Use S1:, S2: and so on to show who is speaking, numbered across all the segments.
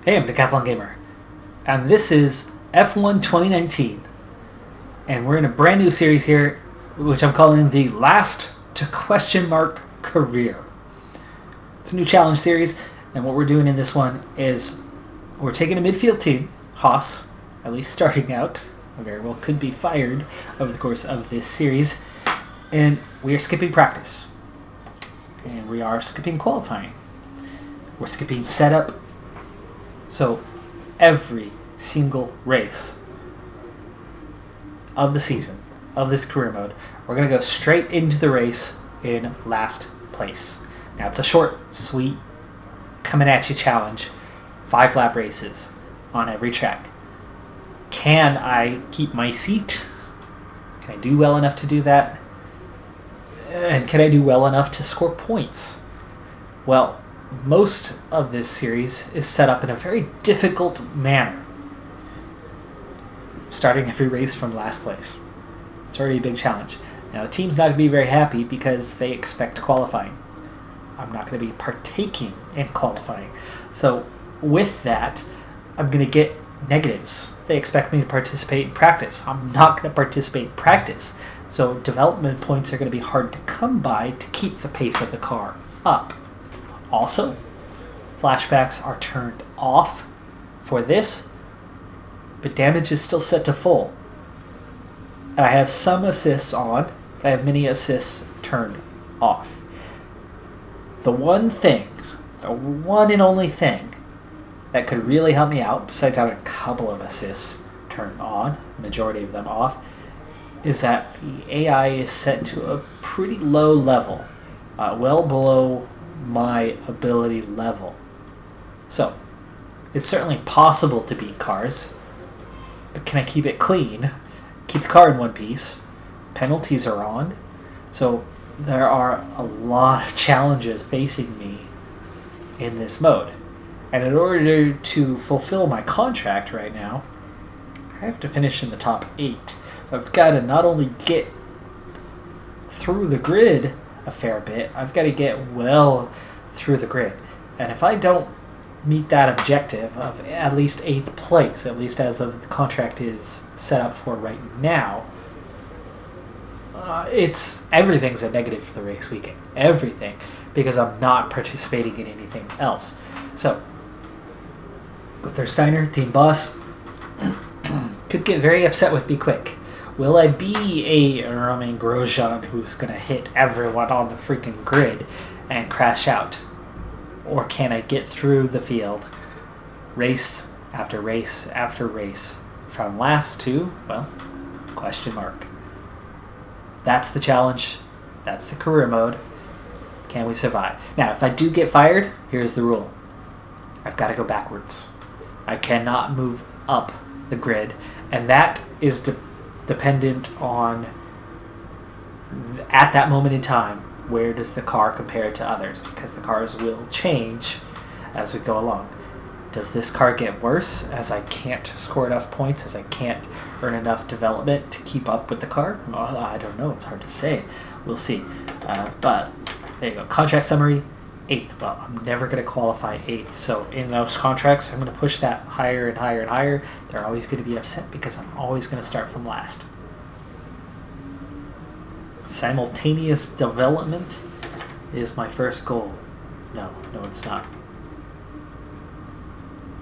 S1: Hey, I'm Decathlon Gamer, and this is F1 2019, and we're in a brand new series here, which I'm calling the Last to Question Mark Career. It's a new challenge series, and what we're doing in this one is we're taking a midfield team, Haas, at least starting out, very well could be fired over the course of this series, and we are skipping practice, and we are skipping qualifying. We're skipping setup. So every single race of the season, of this career mode, we're going to go straight into the race in last place. Now it's a short, sweet, coming at you challenge. 5-lap races on every track. Can I keep my seat? Can I do well enough to do that? And can I do well enough to score points? Well, most of this series is set up in a very difficult manner. Starting every race from last place. It's already a big challenge. Now the team's not going to be very happy because they expect qualifying. I'm not going to be partaking in qualifying. So with that, I'm going to get negatives. They expect me to participate in practice. I'm not going to participate in practice. So development points are going to be hard to come by to keep the pace of the car up. Also, flashbacks are turned off for this, but damage is still set to full. And I have some assists on, but I have many assists turned off. The one and only thing that could really help me out, besides having a couple of assists turned on, majority of them off, is that the AI is set to a pretty low level, well below my ability level. So, it's certainly possible to beat cars, but can I keep it clean? Keep the car in one piece? Penalties are on. So, there are a lot of challenges facing me in this mode. And in order to fulfill my contract right now, I have to finish in the top 8. So I've got to not only get through the grid a fair bit, I've got to get well through the grid. And if I don't meet that objective of at least 8th place, at least as of the contract is set up for right now, everything's a negative for the race weekend. Everything. Because I'm not participating in anything else. So, Gunther Steiner, team boss, could get very upset with me quick. Will I be a Romain Grosjean who's going to hit everyone on the freaking grid and crash out? Or can I get through the field, race after race after race, from last to, well, question mark. That's the challenge. That's the career mode. Can we survive? Now, if I do get fired, here's the rule. I've got to go backwards. I cannot move up the grid. And that is dependent on, at that moment in time, where does the car compare to others? Because the cars will change as we go along. Does this car get worse as I can't score enough points, as I can't earn enough development to keep up with the car? Well, I don't know. It's hard to say. We'll see. But there you go. Contract summary, 8th. Well, I'm never going to qualify 8th. So in those contracts, I'm going to push that higher and higher and higher. They're always going to be upset because I'm always going to start from last. Simultaneous development is my first goal. No, it's not.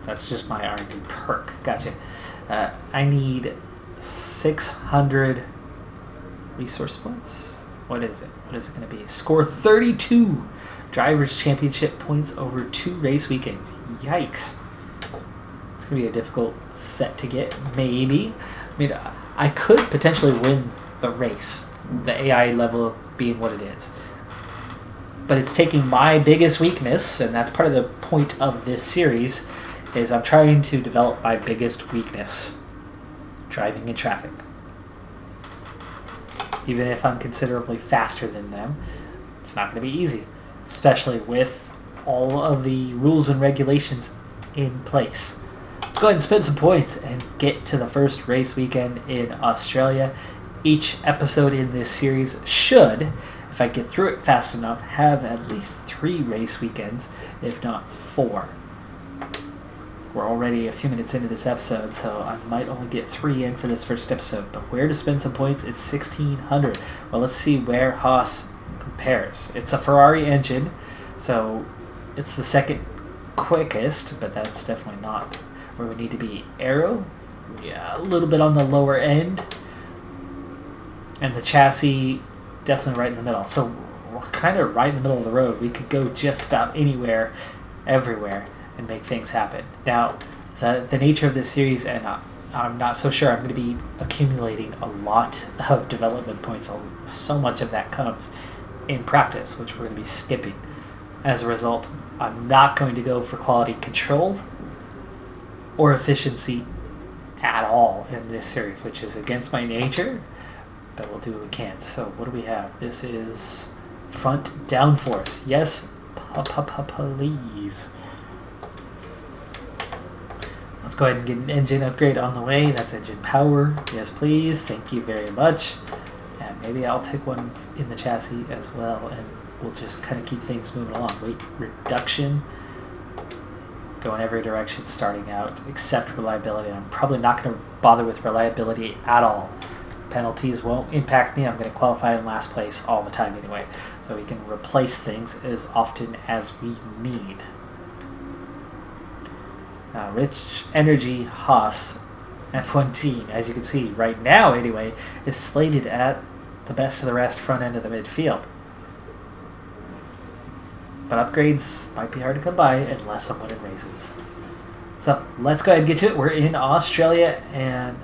S1: That's just my R&D perk. Gotcha. I need 600 resource points. What is it? What is it going to be? Score 32 Drivers' Championship points over 2 race weekends. Yikes. It's going to be a difficult set to get. Maybe. I mean, I could potentially win the race. The AI level being what it is. But it's taking my biggest weakness, and that's part of the point of this series, is I'm trying to develop my biggest weakness. Driving in traffic. Even if I'm considerably faster than them, it's not going to be easy. Especially with all of the rules and regulations in place. Let's go ahead and spend some points and get to the first race weekend in Australia. Each episode in this series should, if I get through it fast enough, have at least 3 race weekends, if not 4. We're already a few minutes into this episode, so I might only get 3 in for this first episode. But where to spend some points? It's 1,600. Well, let's see where Haas compares. It's a Ferrari engine, so it's the second quickest, but that's definitely not where we need to be. Aero, yeah, a little bit on the lower end. And the chassis, definitely right in the middle. So we're kind of right in the middle of the road. We could go just about anywhere, everywhere, and make things happen. Now, the nature of this series, and I'm not so sure I'm going to be accumulating a lot of development points. So much of that comes in practice, which we're going to be skipping. As a result, I'm not going to go for quality control or efficiency at all in this series, which is against my nature, but we'll do what we can. So what do we have? This is front downforce. Yes, please. Let's go ahead and get an engine upgrade on the way. That's engine power. Yes, please. Thank you very much. And maybe I'll take one in the chassis as well, and we'll just kind of keep things moving along. Weight reduction. Go in every direction starting out, except reliability. I'm probably not going to bother with reliability at all. Penalties won't impact me. I'm going to qualify in last place all the time anyway. So we can replace things as often as we need. Rich Energy Haas F1 team, as you can see right now anyway, is slated at the best of the rest front end of the midfield. But upgrades might be hard to come by unless I'm winning races. So let's go ahead and get to it. We're in Australia, and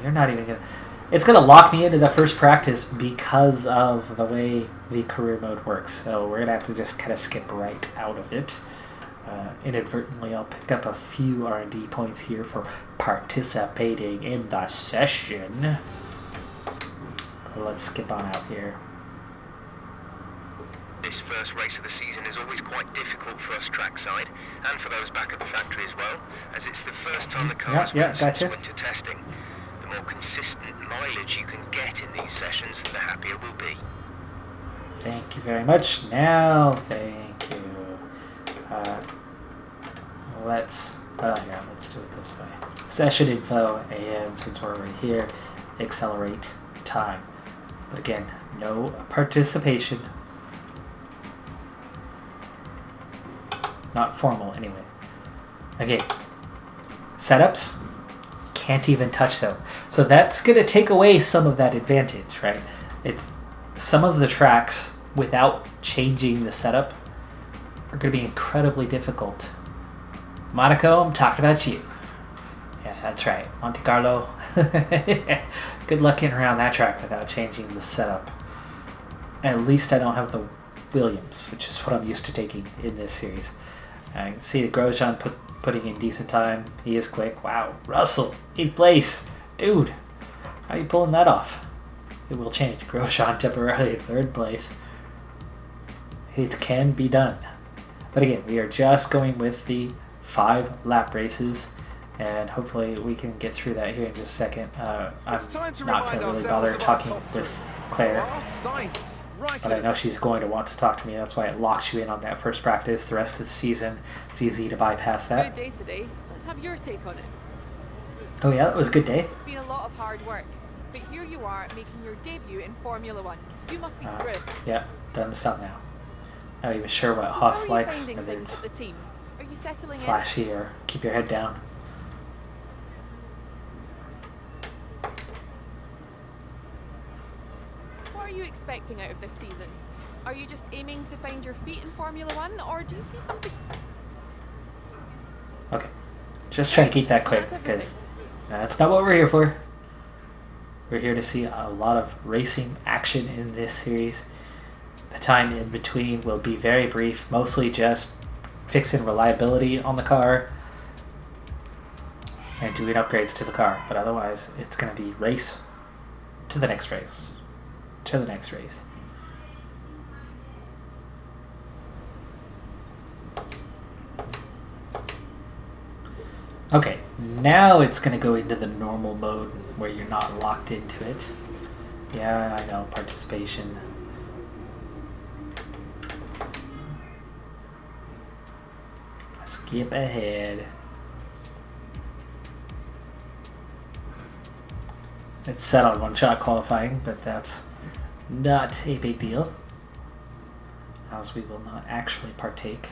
S1: you're not even gonna. It's gonna lock me into the first practice because of the way the career mode works. So we're gonna have to just kind of skip right out of it. Inadvertently, I'll pick up a few R&D points here for participating in the session. Let's skip on out here.
S2: This first race of the season is always quite difficult for us trackside, and for those back at the factory as well, as it's the first time the car has been since winter testing. The more consistent mileage you can get in these sessions, the happier we'll be.
S1: Thank you very much. Now, thank you. Let's do it this way. Session info, and since we're already here, accelerate time. But again, no participation. Not formal, anyway. Again, setups, can't even touch them. So that's going to take away some of that advantage, right? It's some of the tracks, without changing the setup, are going to be incredibly difficult. Monaco, I'm talking about you. Yeah, that's right. Monte Carlo. Good luck getting around that track without changing the setup. At least I don't have the Williams, which is what I'm used to taking in this series. I can see Grosjean putting in decent time. He is quick. Wow. Russell, 8th place. Dude, how are you pulling that off? It will change. Grosjean temporarily 3rd place. It can be done. But again, we are just going with the 5 lap races, and hopefully we can get through that here in just a second. I'm not going to really bother talking with Claire, but I know she's going to want to talk to me. That's why it locks you in on that first practice. The rest of the season, it's easy to bypass that.
S3: Good day today. Let's have your take on it.
S1: Oh yeah, that was a good day.
S3: It's been a lot of hard work, but here you are making your debut in Formula One. You must be thrilled.
S1: Yeah, done stop now. Not even sure what Haas likes, whether it's
S3: the team? Are you settling
S1: flashy or keep your head down.
S3: What are you expecting out of this season? Are you just aiming to find your feet in Formula One, or do you see something?
S1: Okay, just try to keep that quick, because that's not what we're here for. We're here to see a lot of racing action in this series. The time in between will be very brief, mostly just fixing reliability on the car and doing upgrades to the car. But otherwise, it's going to be race to the next race to the next race. Okay, now it's going to go into the normal mode where you're not locked into it. Yeah, I know, participation. Skip ahead. It's set on one-shot qualifying, but that's not a big deal, as we will not actually partake.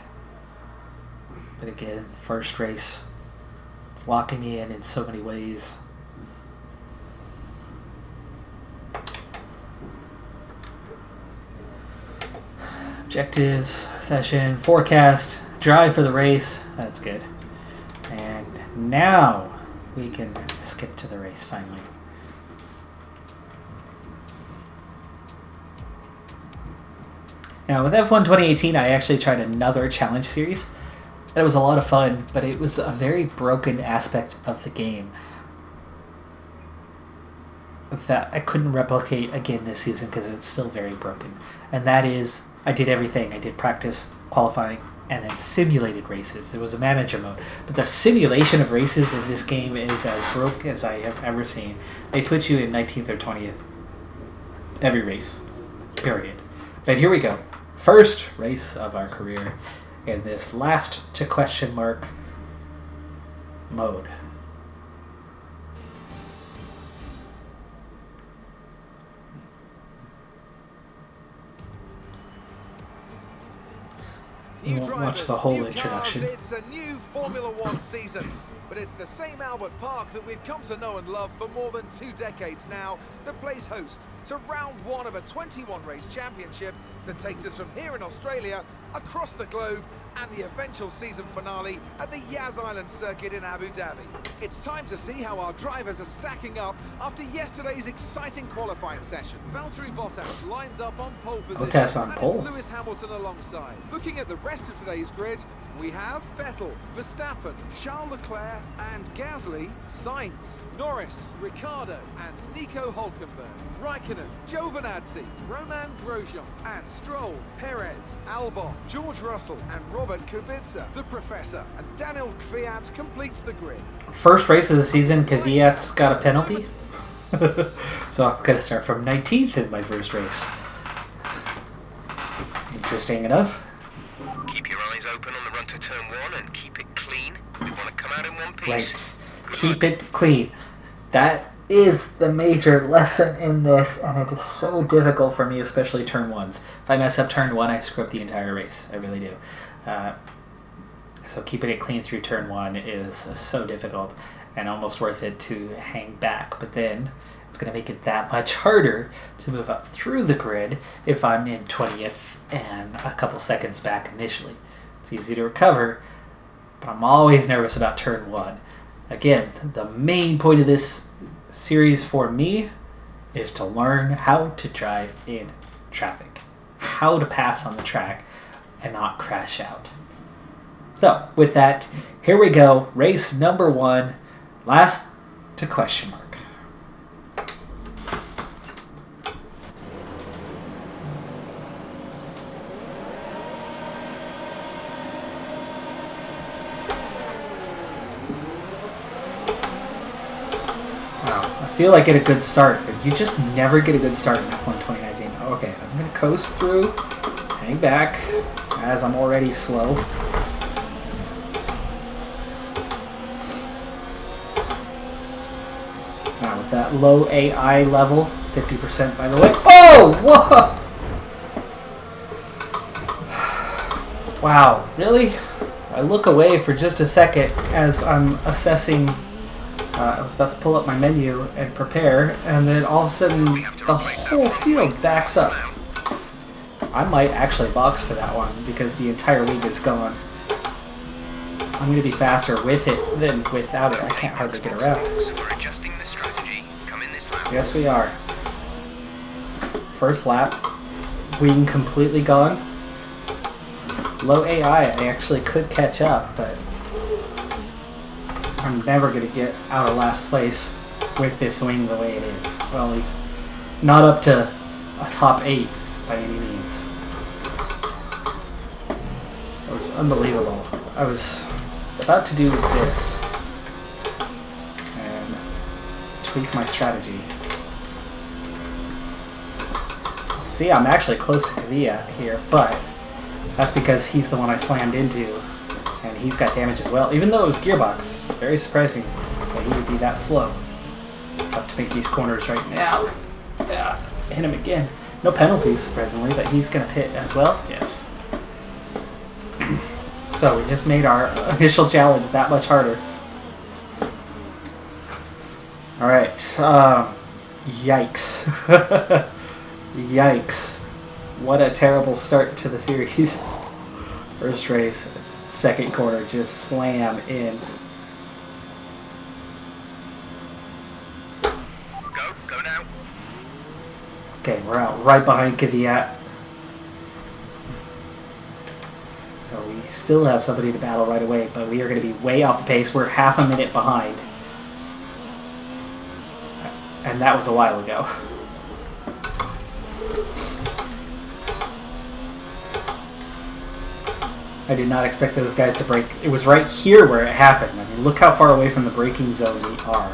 S1: But again, first race, it's locking me in so many ways. Objectives, session, forecast, drive for the race. That's good. And now we can skip to the race finally. Now with F1 2018, I actually tried another challenge series. And it was a lot of fun, but it was a very broken aspect of the game that I couldn't replicate again this season because it's still very broken. And that is, I did everything. I did practice, qualifying, and then simulated races. It was a manager mode. But the simulation of races in this game is as broke as I have ever seen. They put you in 19th or 20th every race, period. But here we go. First race of our career in this last to question mark mode. You won't watch the whole introduction.
S4: It's a new Formula One season, but it's the same Albert Park that we've come to know and love for more than 2 decades now that plays host to round 1 of a 21-race championship that takes us from here in Australia across the globe and the eventual season finale at the Yas Island circuit in Abu Dhabi. It's time to see how our drivers are stacking up after yesterday's exciting qualifying session. Valtteri Bottas lines up on pole position.
S1: Bottas on pole.
S4: And it's Lewis Hamilton alongside. Looking at the rest of today's grid, we have Vettel, Verstappen, Charles Leclerc and Gasly, Sainz, Norris, Ricciardo and Nico Hülkenberg, Raikkonen, Giovinazzi, Roman Grosjean and Stroll, Perez, Albon, George Russell and Robert Kubica. The Professor and Daniel Kvyat completes the grid.
S1: First race of the season, Kvyat's got a penalty. So I'm going to start from 19th in my first race. Interesting enough.
S2: Keep your eyes open on the run to turn 1 and keep it clean. We want to come out in one piece.
S1: Right. Keep it clean. That is the major lesson in this, and it is so difficult for me, especially turn 1s. If I mess up turn 1, I screw up the entire race. I really do. So keeping it clean through turn 1 is so difficult and almost worth it to hang back. But then it's going to make it that much harder to move up through the grid if I'm in 20th and a couple seconds back initially. It's easy to recover, but I'm always nervous about turn 1. Again, the main point of this series for me is to learn how to drive in traffic, how to pass on the track and not crash out. So with that, here we go, race number 1, last to question mark. I feel like I get a good start, but you just never get a good start in F1 2019. Okay, I'm going to coast through, hang back, as I'm already slow. Now with that low AI level, 50% by the way. Oh, whoa! Wow, really? I look away for just a second as I'm assessing. I was about to pull up my menu and prepare, and then all of a sudden the whole field backs up. I might actually box for that one because the entire league is gone. I'm going to be faster with it than without it. I can't hardly get around. Yes, we are. First lap, wing completely gone. Low AI, I actually could catch up, but I'm never going to get out of last place with this wing the way it is. Well, at least not up to a top 8 by any means. It was unbelievable. I was about to do this and tweak my strategy. See, I'm actually close to Kvyat here, but that's because he's the one I slammed into, and he's got damage as well. Even though it was gearbox, very surprising that he would be that slow. Tough to make these corners right now. Yeah, hit him again. No penalties, surprisingly, but he's going to pit as well. Yes. So we just made our initial challenge that much harder. All right. Yikes. Yikes. What a terrible start to the series. First race, second corner, just slam in.
S2: Go now.
S1: Okay, we're out right behind Kvyat. So we still have somebody to battle right away, but we are going to be way off the pace. We're half a minute behind. And that was a while ago. I did not expect those guys to break. It was right here where it happened. I mean, look how far away from the braking zone we are.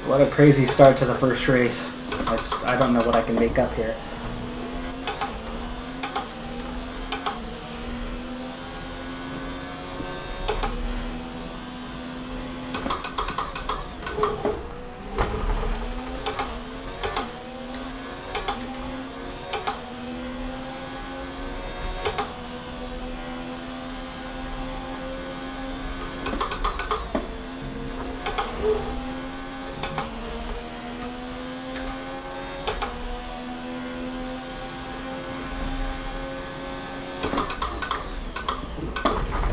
S1: What a crazy start to the first race. I don't know what I can make up here.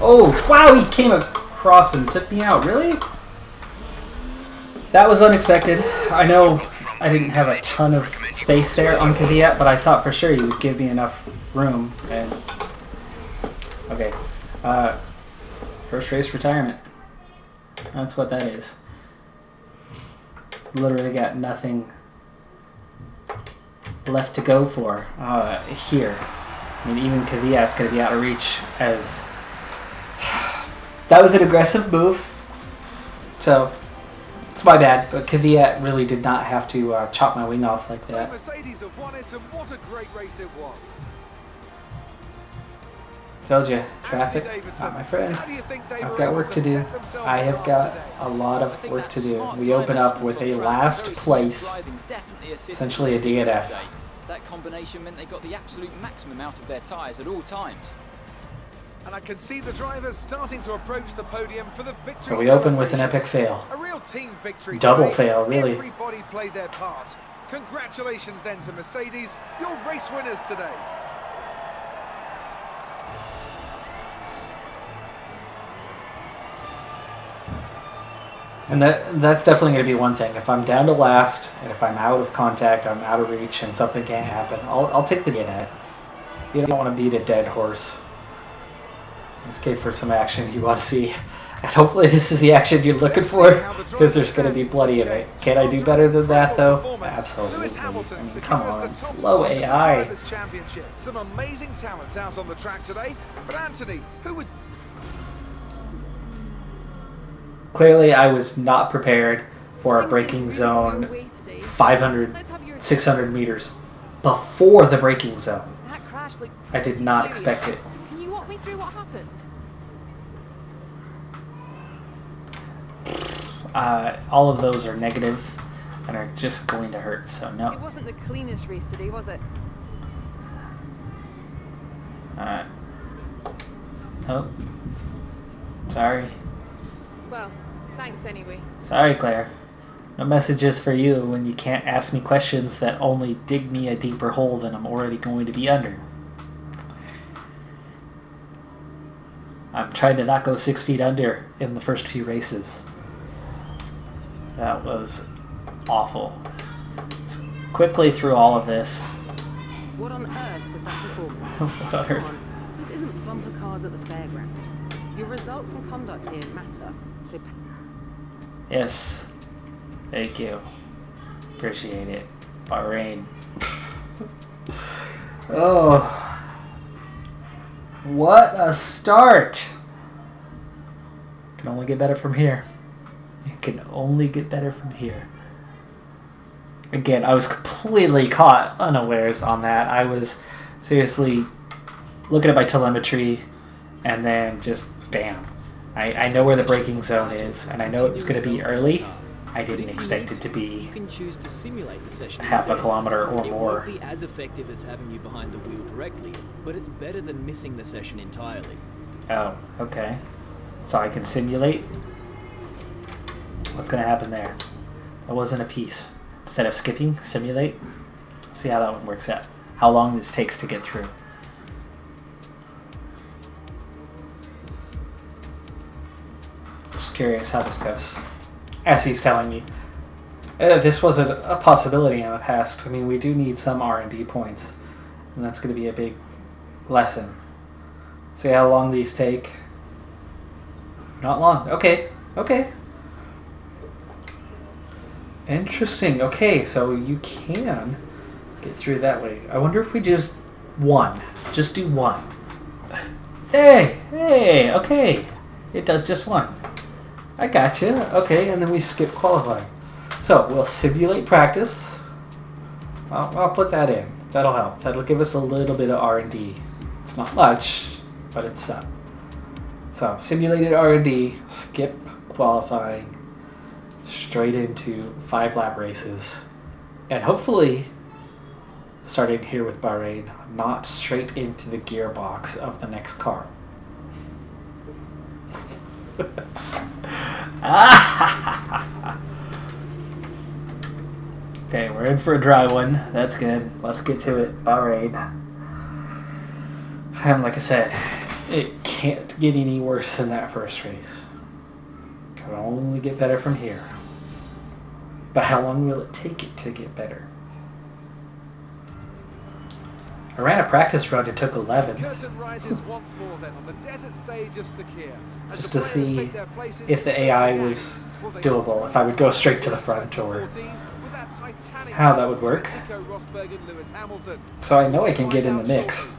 S1: Oh, wow, he came across and took me out. Really? That was unexpected. I know I didn't have a ton of space there on Kvyat, but I thought for sure he would give me enough room. And okay. First race retirement. That's what that is. Literally got nothing left to go for here. I mean, even Kvyat's going to be out of reach as... That was an aggressive move, so it's my bad, but Kvyat really did not have to chop my wing off like that.
S4: Mercedes have won it, and what a great race it was.
S1: Told you, traffic, not my friend. I've got work to do. I have got a lot of work to do. We open up with a last place, essentially a DNF.
S5: That combination meant they got the absolute maximum out of their tyres at all times.
S4: And I can see the drivers starting to approach the podium for the victory.
S1: So we open with an epic fail.
S4: A real team victory.
S1: Double
S4: today.
S1: fail, really.
S4: Everybody played their part. Congratulations then to Mercedes, your race winners today.
S1: And that's definitely going to be one thing. If I'm down to last, and if I'm out of contact, I'm out of reach, and something can't happen, I'll take the DNF. You don't want to beat a dead horse. Escape for some action you want to see. And hopefully this is the action you're looking for, because there's going to be plenty of it. Can I do better than that, though? Absolutely. I mean, come on, slow AI.
S4: Some amazing talents out on the track today. But Anthony, who would...
S1: Clearly, I was not prepared for a braking zone 500, 600 meters before the braking zone. I did not expect it.
S3: Can you walk me through what happened?
S1: All of those are negative and are just going to hurt, so no.
S3: It wasn't the cleanest race today, was it?
S1: Oh. Sorry.
S3: Well, thanks anyway.
S1: Sorry, Claire. No messages for you when you can't ask me questions that only dig me a deeper hole than I'm already going to be under. I'm trying to not go 6 feet under in the first few races. That was awful. Just quickly through all of this.
S6: What on earth was that performance?
S1: What on earth?
S6: This isn't bumper cars at the fairground. Your results and conduct here matter. So
S1: Yes. Thank you. Appreciate it. Bahrain. Oh. What a start. Can only get better from here. It can only get better from here. Again, I was completely caught unawares on that. I was seriously looking at my telemetry and then just bam. I know where the braking zone is, and I know it was going to be early. I didn't expect it to be half a kilometer or more.
S7: It won't be as effective as having you behind the wheel directly, but it's better than missing the session entirely.
S1: Oh, okay. So I can simulate? What's going to happen there? That wasn't a piece. Instead of skipping, simulate. See how that one works out. How long this takes to get through. Just curious how this goes. As he's telling me. This was a possibility in the past. I mean, we do need some R&D points. And that's going to be a big lesson. See how long these take. Not long. Okay. Okay. Interesting. Okay, so you can get through that way. I wonder if we just one. Just do one. Hey, okay. It does just one. I gotcha. Okay, and then we skip qualifying. So, we'll simulate practice. I'll put that in. That'll help. That'll give us a little bit of R&D. It's not much, but it's some. So, simulated R&D, skip qualifying, straight into 5-lap races, and hopefully, starting here with Bahrain, not straight into the gearbox of the next car. Okay, we're in for a dry one. That's good. Let's get to it. Bahrain. And like I said, it can't get any worse than that first race. Can only get better from here. But how long will it take it to get better? I ran a practice run and took 11th. Just to see if the AI was doable, if I would go straight to the front or how that would work. So I know I can get in the mix.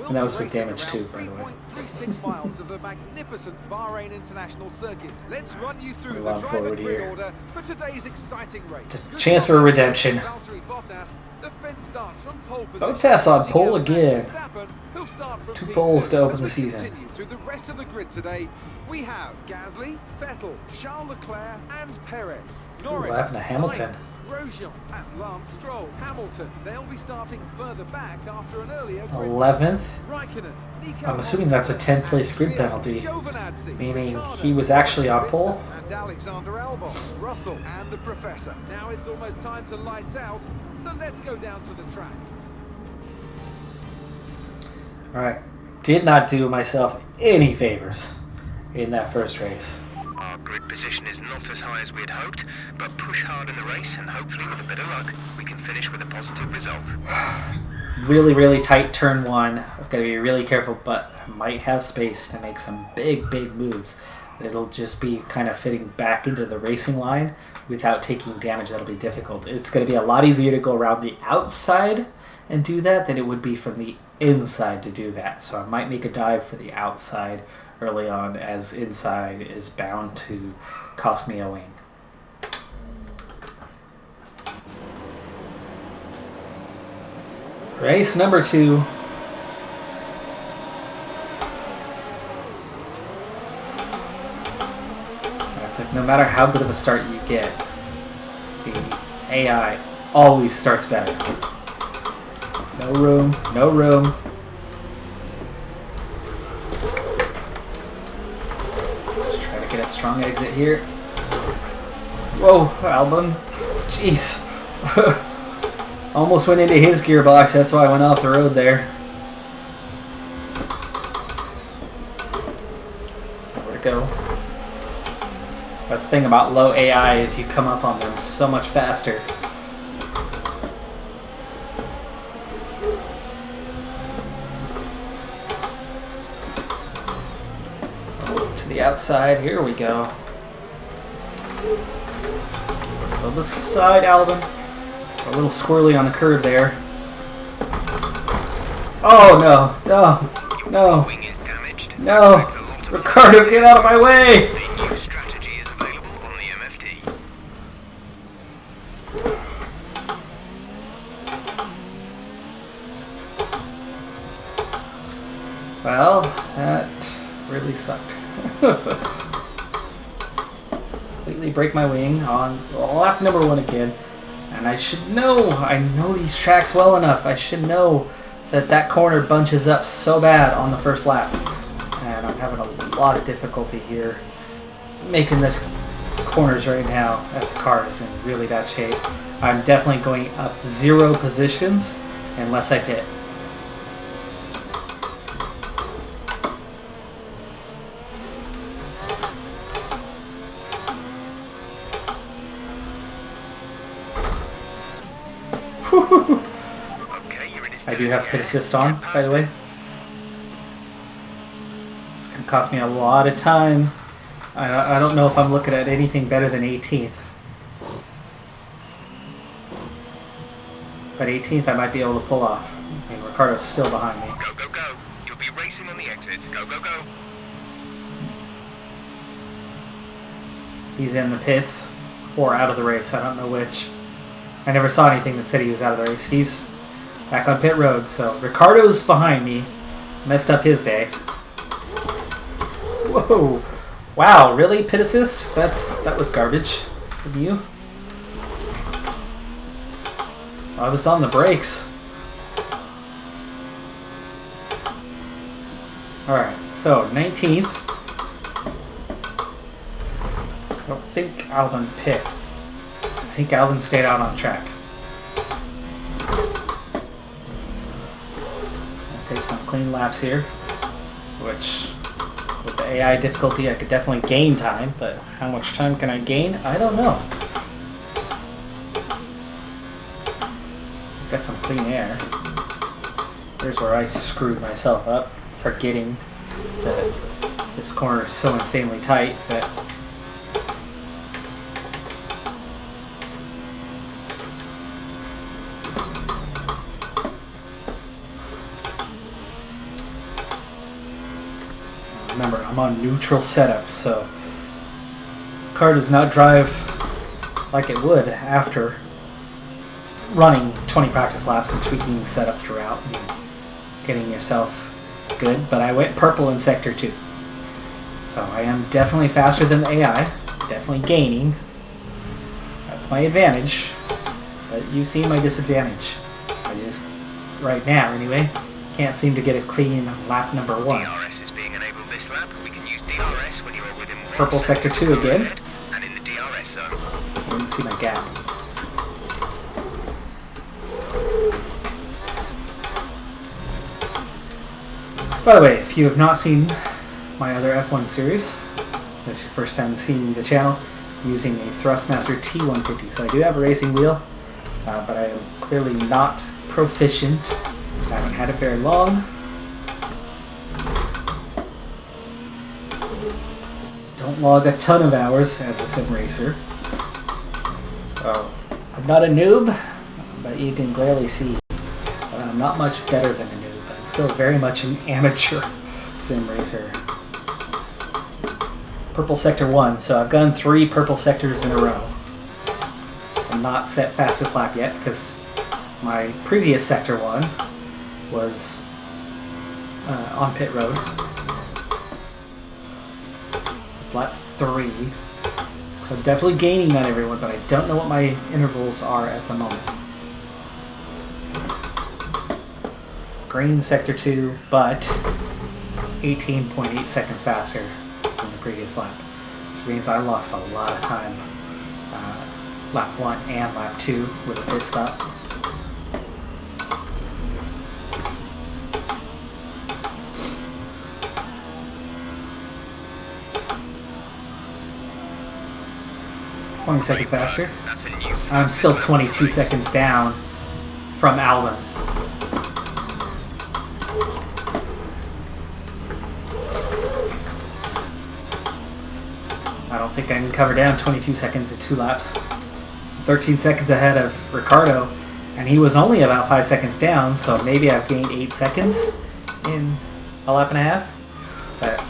S1: And that was with damage too, by the way.
S4: 3.36 miles of the magnificent Bahrain International Circuit. Let's run you through the
S1: Move on
S4: driver
S1: forward
S4: grid
S1: here.
S4: order for today's exciting race.
S1: Just chance for redemption. Bottas on pole again. 2 poles to open the season.
S4: Through the rest of the grid today, we have Gasly, Vettel, Charles Leclerc, and Perez. Norris,
S1: Ooh, what happened to Hamilton?
S4: Sainz, Grosjean, and Lance Stroll. Hamilton, they'll be starting further back after an earlier grid
S1: 11th?
S4: Raikkonen, Nico
S1: I'm assuming that's a 10th place grid penalty, meaning he was actually on pole.
S4: And Alexander Albon, Russell, and the Professor. Now it's almost time to lights out, so let's go down to the track.
S1: Alright, did not do myself any favors in that first race.
S2: Our grid position is not as high as we had hoped, but push hard in the race and hopefully with a bit of luck, we can finish with a positive result.
S1: Really, really tight turn 1. I've got to be really careful, but I might have space to make some big, big moves. It'll just be kind of fitting back into the racing line without taking damage. That'll be difficult. It's going to be a lot easier to go around the outside and do that than it would be from the inside to do that. So I might make a dive for the outside early on, as inside is bound to cost me a wing. Race number 2. It's like no matter how good of a start you get, the AI always starts better. No room, no room. Just try to get a strong exit here. Whoa, Albon. Jeez. Almost went into his gearbox, that's why I went off the road there. Nowhere to go. That's the thing about low AI is you come up on them so much faster. To the outside, here we go. Still the side, Albon. A little squirrely on the curb there. Oh no, no, no.
S2: Wing is damaged.
S1: No.
S2: A lot
S1: Ricardo, get out of my way!
S2: A new strategy is available on the MFD.
S1: Well, that really sucked. Completely break my wing on lap number 1 again. And I should know, I know these tracks well enough. I should know that that corner bunches up so bad on the first lap. And I'm having a lot of difficulty here making the corners right now as the car is in really bad shape. I'm definitely going up 0 positions unless I pit.
S2: Okay, you're in his
S1: I do have pit assist on, by the way. It's going to cost me a lot of time. I don't know if I'm looking at anything better than 18th. But 18th I might be able to pull off. I mean, Ricardo's still behind me.
S2: Go, go, go. You'll be racing on the exit. Go, go, go.
S1: He's in the pits or out of the race. I don't know which. I never saw anything that said he was out of the race. He's back on pit road, so Ricardo's behind me. Messed up his day. Whoa. Wow, really? Pit assist? That was garbage from you. I was on the brakes. Alright, so 19th. I don't think Albin pit. I think Albin stayed out on track. Take some clean laps here, which with the AI difficulty I could definitely gain time, but how much time can I gain? I don't know. So got some clean air. Here's where I screwed myself up, forgetting that this corner is so insanely tight that remember, I'm on neutral setup, so the car does not drive like it would after running 20 practice laps and tweaking the setup throughout and getting yourself good. But I went purple in Sector 2. So I am definitely faster than the AI, definitely gaining. That's my advantage, but you've seen my disadvantage. I just, right now anyway, can't seem to get a clean lap number 1.
S2: DRS is being enabled this lap. We can use DRS when you're within 1
S1: Purple Sector 2 again.
S2: and in the DRS zone.
S1: I didn't see my gap. By the way, if you have not seen my other F1 series, that's your first time seeing the channel, I'm using a Thrustmaster T150. So I do have a racing wheel, but I am clearly not proficient. I haven't had it very long. Don't log a ton of hours as a sim racer. So I'm not a noob, but you can clearly see that I'm not much better than a noob. I'm still very much an amateur sim racer. Purple Sector 1, so I've gone 3 purple sectors in a row. I'm not set fastest lap yet because my previous Sector 1 was on pit road. So lap 3. So I'm definitely gaining on everyone, but I don't know what my intervals are at the moment. Green Sector 2, but 18.8 seconds faster than the previous lap. Which means I lost a lot of time. Lap 1 and lap 2 with a pit stop. Seconds faster. I'm still 22 seconds down from Albin. I don't think I can cover down 22 seconds in 2 laps. 13 seconds ahead of Ricardo, and he was only about 5 seconds down, so maybe I've gained 8 seconds in a lap and a half. But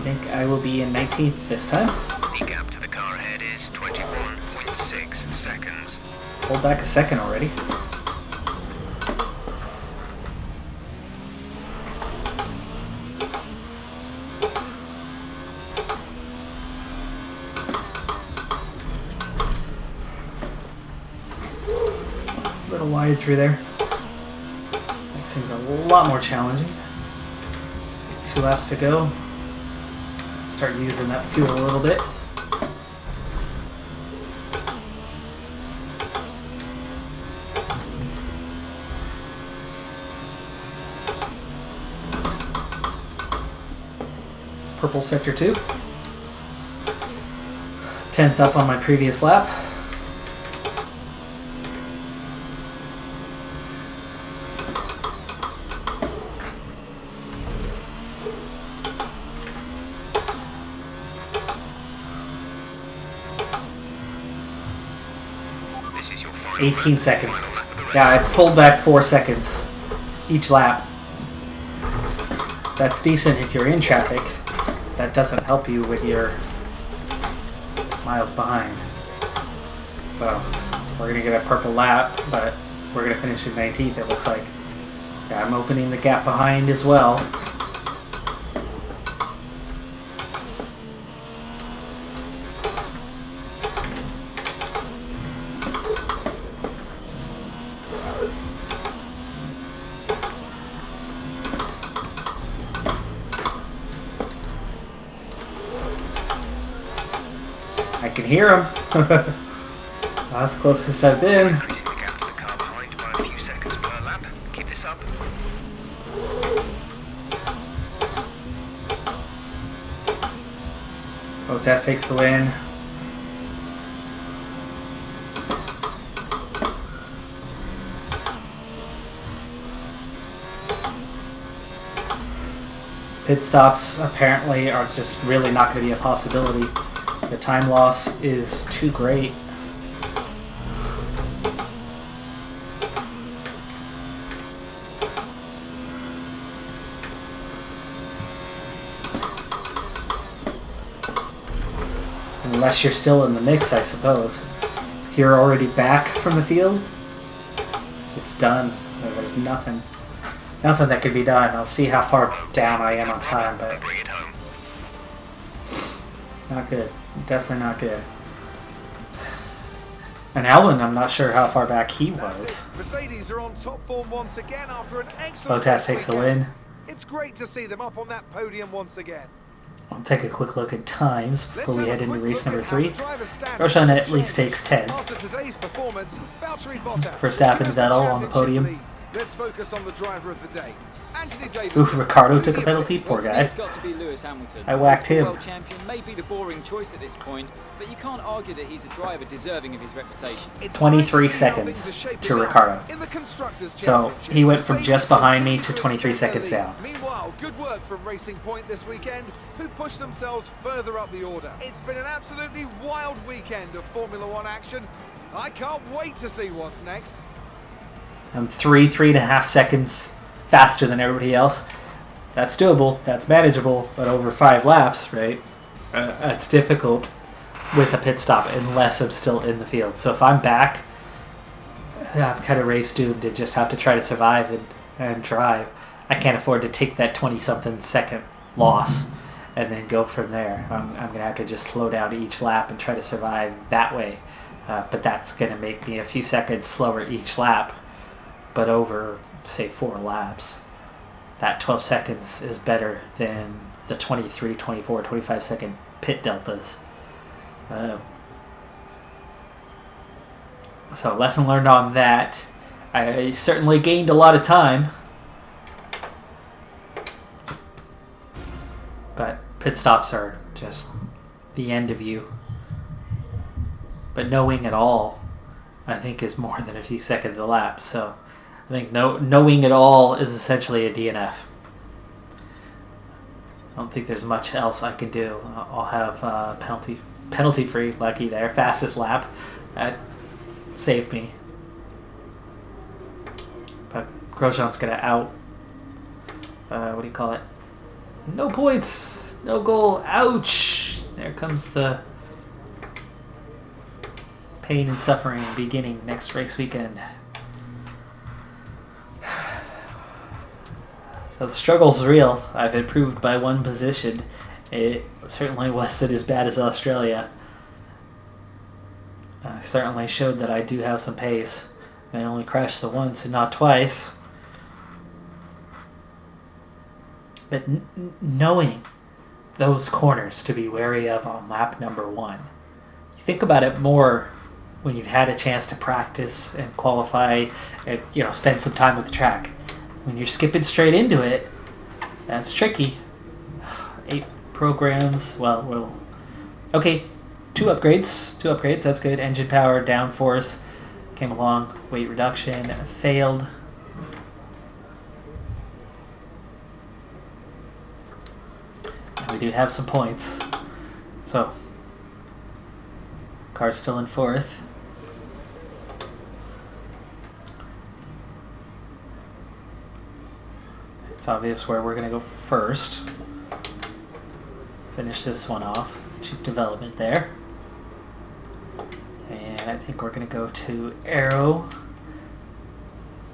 S1: think I will be in 19th this time.
S2: The gap to the car ahead is 21.6 seconds.
S1: Pulled back a second already. A little wide through there. Makes things a lot more challenging. See, 2 laps to go. Start using that fuel a little bit. Purple sector 2. 10th up on my previous lap.
S2: This is your final
S1: 18
S2: lap,
S1: seconds.
S2: final lap of the race.
S1: Yeah, I pulled back 4 seconds each lap. That's decent if you're in traffic. That doesn't help you with your miles behind. So we're gonna get a purple lap, but we're gonna finish in 19th, it looks like. Yeah, I'm opening the gap behind as well. I can hear him. That's the closest I've been.
S2: Increasing the gap to the car behind by a few seconds per lap. Keep this up.
S1: Bottas takes the win. Pit stops apparently are just really not going to be a possibility. The time loss is too great. Unless you're still in the mix, I suppose. If you're already back from the field, it's done. There's nothing that could be done. I'll see how far down I am on time, but
S2: Bring it home.
S1: not good. Definitely not good. And Albon, I'm not sure how far back he was.
S4: Mercedes are on top form once again after an excellent
S1: Bottas takes the
S4: weekend.
S1: win.
S4: It's great to see them up on that podium once again.
S1: I'll take a quick look at times before we
S4: Let's have
S1: head
S4: a
S1: into
S4: quick
S1: race
S4: look
S1: number
S4: at how
S1: 3.
S4: the drivers stand
S1: Grosjean
S4: in
S1: at
S4: the
S1: least takes 10th.
S4: After today's performance, Valtteri Bottas
S1: Verstappen,
S4: secures the
S1: Vettel on the
S4: championship
S1: podium.
S4: lead. Let's focus on the driver of the day. Anthony Davis.
S1: Ooh, Ricardo took a penalty. Poor
S5: Well, for me,
S1: guy.
S5: it's got to be Lewis Hamilton.
S1: I whacked him.
S5: World champion may be the boring choice at this point, but you can't argue that he's a driver deserving of his reputation.
S4: It's
S1: 23
S4: time to see how
S1: seconds
S4: things are shaping
S1: to
S4: up.
S1: Ricardo.
S4: In the Constructors'
S1: So
S4: Championship,
S1: he went from
S4: Mercedes
S1: just behind me to
S4: continue
S1: 23
S4: extend their
S1: seconds
S4: lead.
S1: down.
S4: Meanwhile, good work from Racing Point this weekend, who pushed themselves further up the order. It's been an absolutely wild weekend of Formula One action. I can't wait to see what's next.
S1: I'm 3.5 seconds faster than everybody else. That's doable. That's manageable. But over 5 laps, right? That's difficult with a pit stop unless I'm still in the field. So if I'm back, I'm kind of race doomed to just have to try to survive and drive. I can't afford to take that 20-something second loss and then go from there. I'm going to have to just slow down each lap and try to survive that way. But that's going to make me a few seconds slower each lap. But over, say, 4 laps, that 12 seconds is better than the 23, 24, 25 second pit deltas. So lesson learned on that. I certainly gained a lot of time. But pit stops are just the end of you. But knowing it all, I think, is more than a few seconds a lap. So I think knowing it all is essentially a DNF. I don't think there's much else I can do. I'll have penalty free, lucky there, fastest lap. That saved me. But Grosjean's gonna out. What do you call it? No points. No goal. Ouch! There comes the pain and suffering beginning next race weekend. So the struggle's real. I've improved by 1 position. It certainly wasn't as bad as Australia. I certainly showed that I do have some pace. I only crashed the once and not twice. But knowing those corners to be wary of on lap number 1, you think about it more when you've had a chance to practice and qualify and spend some time with the track. When you're skipping straight into it, that's tricky. 8 programs. Well, okay. 2 upgrades. That's good. Engine power, downforce came along. Weight reduction failed. We do have some points. So, car's still in 4th. It's obvious where we're going to go first. Finish this one off. Cheap development there. And I think we're going to go to Aero.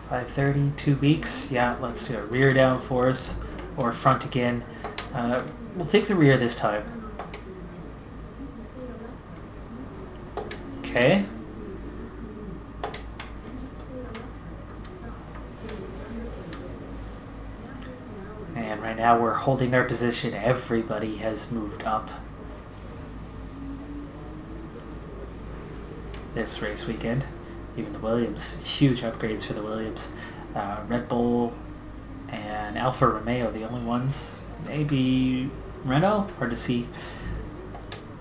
S1: 530, 2 weeks. Yeah, let's do a rear downforce or front again. We'll take the rear this time. Okay. And right now we're holding our position. Everybody has moved up this race weekend. Even the Williams. Huge upgrades for the Williams. Red Bull and Alfa Romeo, the only ones. Maybe Renault, hard to see,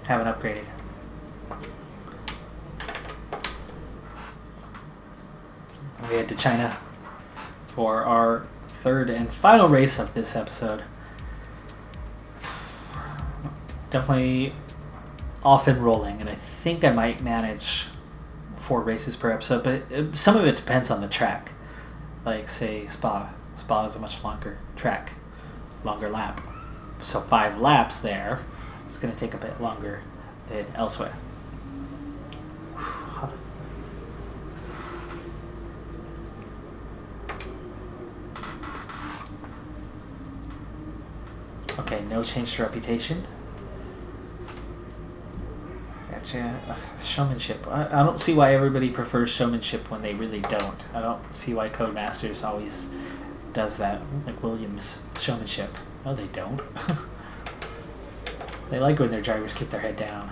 S1: haven't upgraded. We head to China for our 3rd and final race of this episode. Definitely off and rolling, and I think I might manage 4 races per episode, but some of it depends on the track. Like, say, Spa. Spa is a much longer track, longer lap. So 5 laps there, it's going to take a bit longer than elsewhere. Okay, no change to reputation. Gotcha. Showmanship. I don't see why everybody prefers showmanship when they really don't. I don't see why Codemasters always does that, like Williams showmanship. No, they don't. They like when their drivers keep their head down.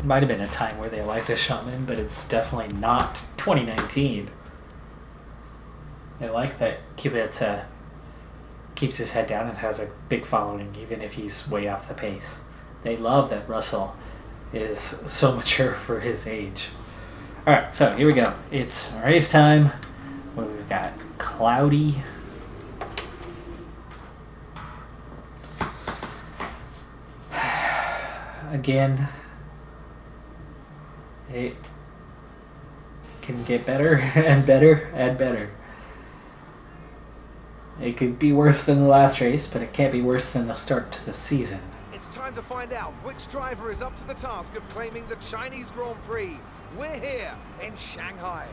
S1: Might have been a time where they liked a showman, but it's definitely not 2019. They like that Kubica keeps his head down and has a big following, even if he's way off the pace. They love that Russell is so mature for his age. Alright, so here we go. It's race time. What we've got? Cloudy. Again, it can get better and better and better. It could be worse than the last race, but it can't be worse than the start to the season.
S4: It's time to find out which driver is up to the task of claiming the Chinese Grand Prix. We're here in Shanghai.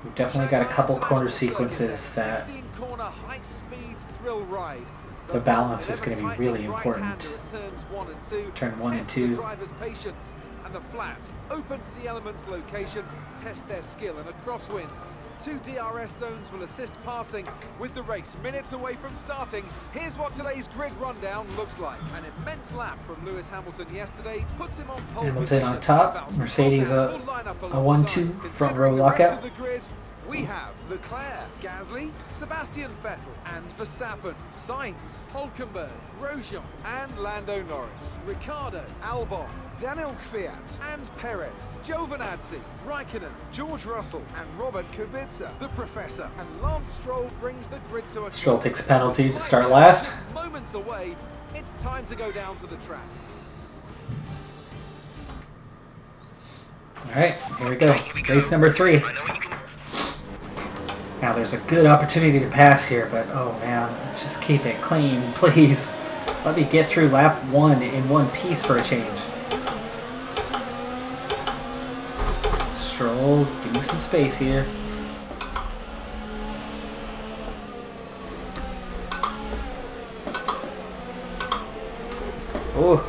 S1: We've definitely got a couple corner sequences that
S4: 16-corner high-speed thrill ride.
S1: the balance is going to be really important. Turn 1 and 2.
S4: The driver's patience and the flat, open to the elements location, test their skill in a crosswind. 2 DRS zones will assist passing. With the race minutes away from starting, here's what today's grid rundown looks like. An immense lap from Lewis Hamilton yesterday puts him on pole
S1: Hamilton
S4: position.
S1: on top, Mercedes a 1-2 front row lockout.
S4: We have Leclerc, Gasly, Sebastian Vettel, and Verstappen, Sainz, Hülkenberg, Grosjean, and Lando Norris, Ricciardo, Albon, Daniel Kvyat, and Perez, Giovinazzi, Raikkonen, George Russell, and Robert Kubica. The Professor and Lance Stroll brings the grid to a
S1: Stroll takes a penalty to start last.
S4: Moments away, it's time to go down to the track.
S1: Alright, here we go. Race number 3. Now there's a good opportunity to pass here, but oh man, just keep it clean, please. Let me get through lap 1 in one piece for a change. Stroll, give me some space here. Oh,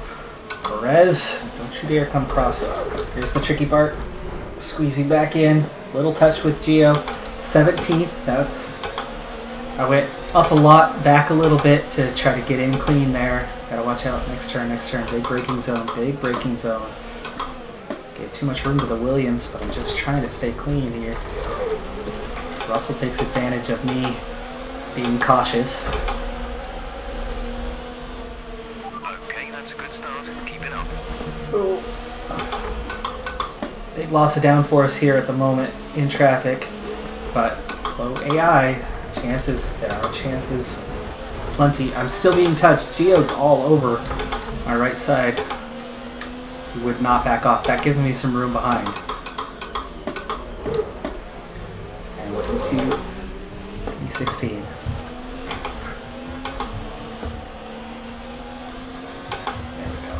S1: Perez, don't you dare come across. Here's the tricky part. Squeezing back in, little touch with Gio. 17th, I went up a lot, back a little bit to try to get in clean there. Gotta watch out, next turn, big braking zone, Gave too much room to the Williams, but I'm just trying to stay clean here. Russell takes advantage of me being cautious.
S2: Okay, that's a good start. Keep it up.
S1: Oh. Big loss of downforce here at the moment in traffic. But low AI, there are chances plenty. I'm still being touched. Gio's all over my right side. He would not back off. That gives me some room behind. And we're into E16. There we go.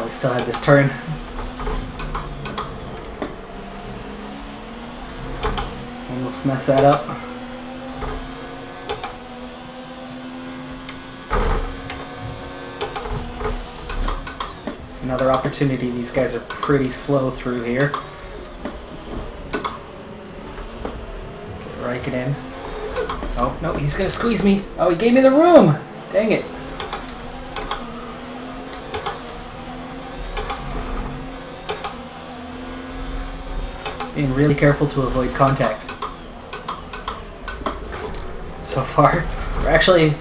S1: We still had this turn. Almost messed that up. Just another opportunity. These guys are pretty slow through here. Get Raikkonen. Oh, no, he's going to squeeze me. Oh, he gave me the room. Dang it. Being really careful to avoid contact. So far, we're actually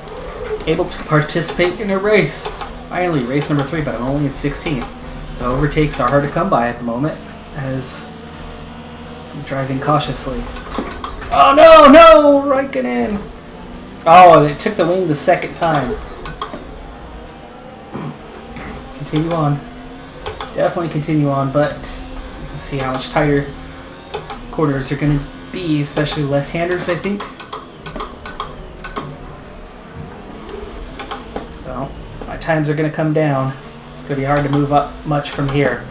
S1: able to participate in a race. Finally, race number 3, but I'm only at 16th. So overtakes are hard to come by at the moment, as I'm driving cautiously. Oh no, Raikkonen! Oh, it took the wing the second time. Continue on. Definitely continue on, but you can see how much tighter corners are going to be, especially left-handers, I think. So, my times are going to come down. It's going to be hard to move up much from here.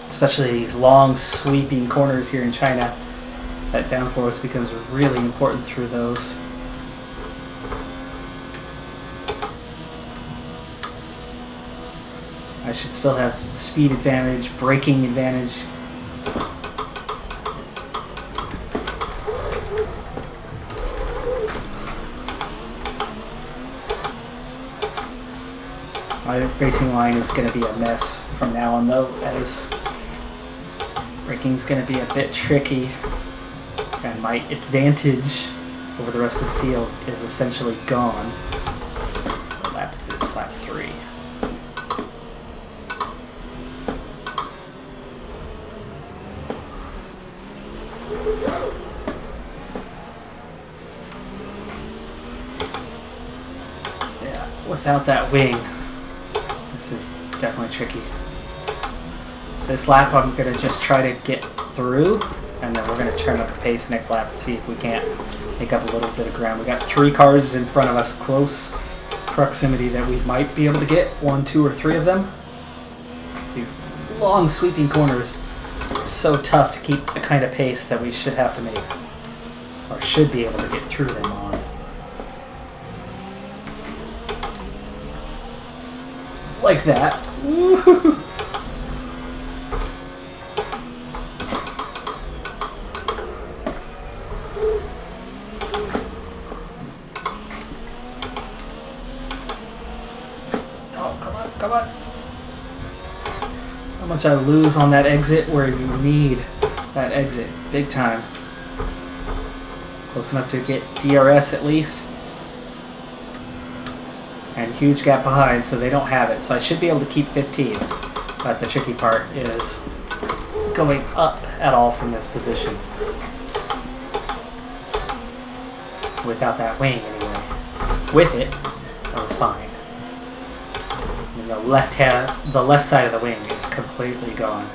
S1: Especially these long, sweeping corners here in China. That downforce becomes really important through those. I should still have speed advantage, braking advantage. My racing line is going to be a mess from now on, though, as braking is going to be a bit tricky, and my advantage over the rest of the field is essentially gone. What lap is this? Lap 3. Yeah, without that wing, this is definitely tricky. This lap I'm going to just try to get through, and then we're going to turn up the pace next lap and see if we can't make up a little bit of ground. We got 3 cars in front of us, close proximity that we might be able to get 1, 2, or 3 of them. These long sweeping corners are so tough to keep the kind of pace that we should have to make, or should be able to get through them on. Like that. Woo-hoo-hoo. Oh, come on. How much I lose on that exit where you need that exit big time. Close enough to get DRS at least. And huge gap behind, so they don't have it. So I should be able to keep 15. But the tricky part is going up at all from this position. Without that wing, anyway. With it, that was fine. And the left side of the wing is completely gone.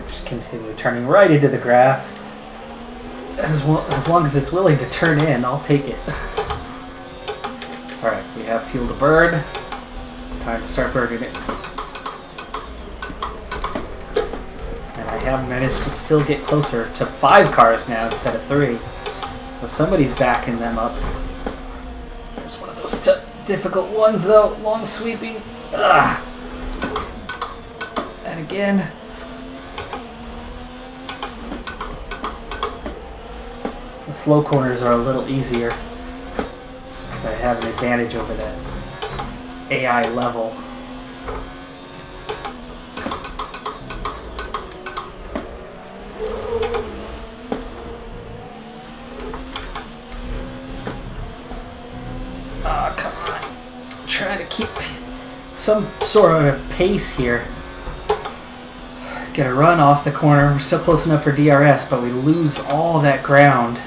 S1: Just continue turning right into the grass. As long as it's willing to turn in, I'll take it. Alright, we have fuel to burn. It's time to start burning it. And I have managed to still get closer to 5 cars now instead of 3. So somebody's backing them up. There's one of those difficult ones though, long sweeping. Ugh. And again. The slow corners are a little easier because I have an advantage over that AI level. Ah, come on. I'm trying to keep some sort of pace here. Get a run off the corner. We're still close enough for DRS, but we lose all that ground.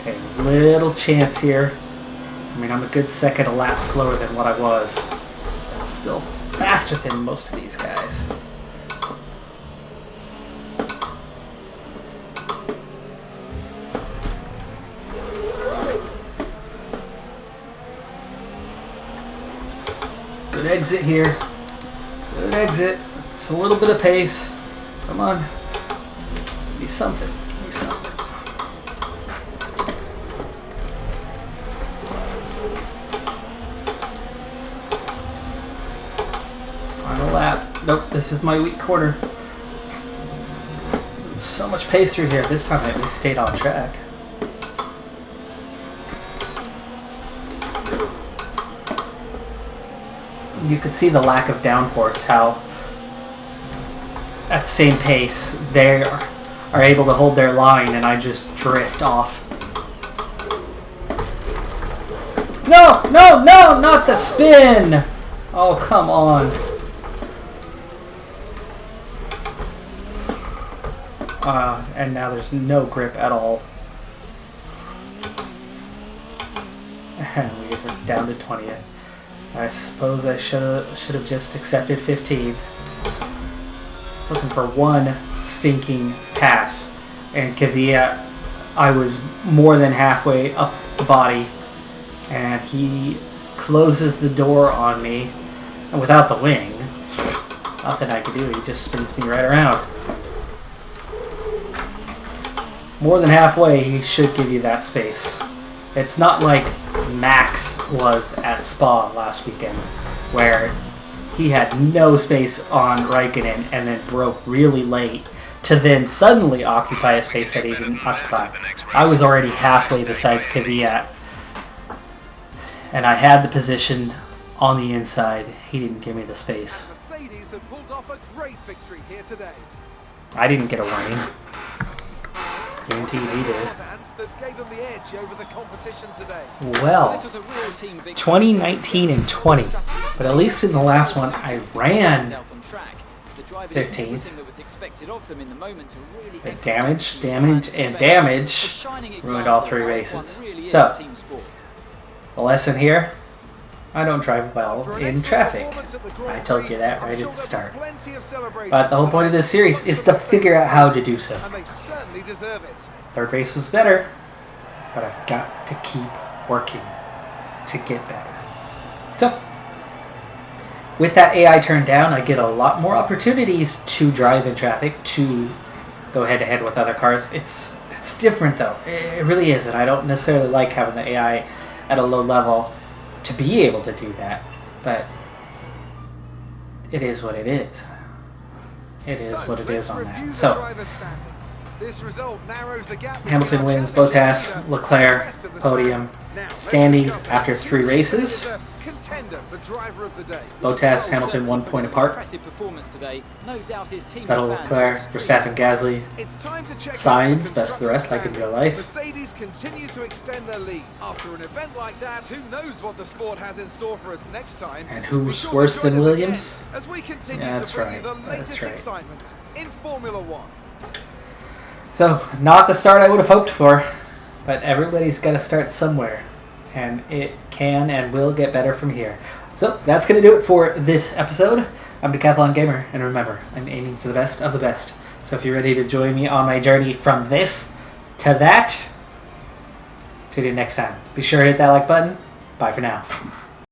S1: Okay, little chance here. I mean, I'm a good second a lap slower than what I was. That's still faster than most of these guys. Good exit here. Good exit. It's a little bit of pace. Come on. Give me something. Give me something. Lap. Nope, this is my weak corner. So much pace through here. This time I at least stayed on track. You could see the lack of downforce, how at the same pace they are able to hold their line and I just drift off. No, no, no, not the spin! Oh, come on. And now there's no grip at all. And we're down to 20th. I suppose I should have just accepted 15. Looking for one stinking pass. And Kvyat, I was more than halfway up the body. And he closes the door on me. And without the wing, nothing I can do. He just spins me right around. More than halfway, he should give you that space. It's not like Max was at Spa last weekend, where he had no space on Raikkonen and then broke really late to then suddenly occupy a space that he didn't occupy. I was already halfway besides Kvyat, and I had the position on the inside. He didn't give me the space.
S4: Mercedes have pulled off a great victory here today.
S1: I didn't get a warning. Guaranteed he did. Well, 2019 and 20, but at least in the last one I ran 15th. But damage, and damage ruined all 3 races. So, the lesson here, I don't drive well in traffic. I told you that right at the start. But the whole point of this series is to figure out how to do so. 3rd race was better, but I've got to keep working to get better. So, with that AI turned down, I get a lot more opportunities to drive in traffic, to go head-to-head with other cars. It's different, though. It really is, and I don't necessarily like having the AI at a low level to be able to do that, but it is what it is. It is what it is on that. So,
S4: this result narrows the gap.
S1: Hamilton wins, Bottas, Leclerc, podium, standings after 3 races. Bottas, Hamilton 1 point apart. Vettel, Leclerc, Verstappen, Gasly, Sainz, best of the rest like in real life.
S4: Mercedes continue to extend their lead. After an event like that, who knows what the sport has in store for us next time?
S1: And who's worse than Williams?
S4: As we continue
S1: Yeah, that's
S4: to bring you
S1: right.
S4: the latest
S1: That's right.
S4: excitement in Formula One.
S1: So, not the start I would have hoped for, but everybody's got to start somewhere, and it can and will get better from here. So, that's going to do it for this episode. I'm Decathlon Gamer, and remember, I'm aiming for the best of the best. So if you're ready to join me on my journey from this to that, tune in next time. Be sure to hit that like button. Bye for now.